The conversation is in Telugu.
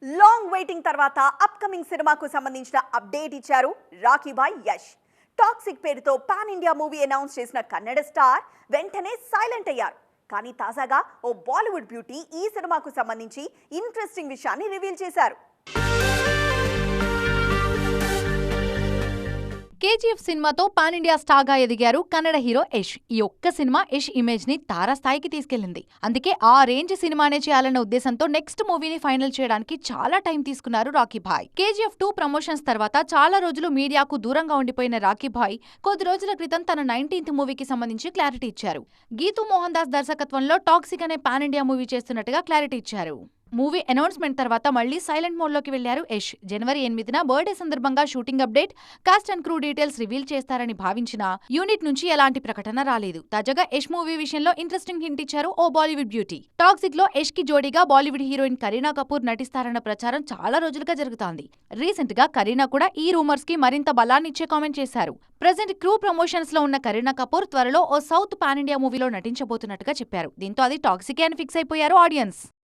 లాంగ్ వెయిటింగ్ తర్వాత అప్కమింగ్ సినిమాకు సంబంధించిన అప్డేట్ ఇచ్చారు రాఖీ భాయ్ యష్. టాక్సిక్ పేరుతో పాన్ ఇండియా మూవీ అనౌన్స్ చేసిన కన్నడ స్టార్ వెంటనే సైలెంట్ అయ్యారు. కానీ తాజాగా ఓ బాలీవుడ్ బ్యూటీ ఈ సినిమాకు సంబంధించి ఇంట్రెస్టింగ్ విషయాన్ని రివీల్ చేశారు. కేజీఎఫ్ సినిమాతో పాన్ ఇండియా స్టార్ గా ఎదిగారు కన్నడ హీరో యష్. ఈ ఒక్క సినిమా యష్ ఇమేజ్ ని తారాస్థాయికి తీసుకెళ్లింది. అందుకే ఆ రేంజ్ సినిమానే చేయాలన్న ఉద్దేశంతో నెక్స్ట్ మూవీని ఫైనల్ చేయడానికి చాలా టైం తీసుకున్నారు రాఖీ భాయ్. కేజీఎఫ్ 2 ప్రమోషన్స్ తర్వాత చాలా రోజులు మీడియాకు దూరంగా ఉండిపోయిన రాఖీ భాయ్ కొద్ది రోజుల క్రితం తన 19th మూవీకి సంబంధించి క్లారిటీ ఇచ్చారు. గీతూ మోహన్ దాస్ దర్శకత్వంలో టాక్సిక్ అనే పాన్ ఇండియా మూవీ చేస్తున్నట్టుగా క్లారిటీ ఇచ్చారు. మూవీ అనౌన్స్మెంట్ తర్వాత మళ్లీ సైలెంట్ మోడ్లోకి వెళ్లారు యష్. జనవరి 8న బర్త్డే సందర్భంగా shooting update, cost and crew details reveal చేస్తారని భావించిన యూనిట్ నుంచి ఎలాంటి ప్రకటన రాలేదు. తాజాగా యష్ మూవీ విషయంలో ఇంట్రెస్టింగ్ హింట్ ఇచ్చారు ఓ బాలీవుడ్ బ్యూటీ. టాక్సిక్ లో యష్ కి జోడీగా బాలీవుడ్ హీరోయిన్ కరీనా కపూర్ నటిస్తారన్న ప్రచారం చాలా రోజులుగా జరుగుతోంది. రీసెంట్ గా కరీనా కూడా ఈ రూమర్స్ కి మరింత బలాన్నిచ్చే కామెంట్ చేశారు. ప్రెజెంట్ క్రూ ప్రమోషన్స్ లో ఉన్న కరీనా కపూర్ త్వరలో ఓ సౌత్ పాన్ ఇండియా మూవీలో నటించబోతున్నట్టుగా చెప్పారు. దీంతో అది టాక్సిక్ అని ఫిక్స్ అయిపోయారు ఆడియన్స్.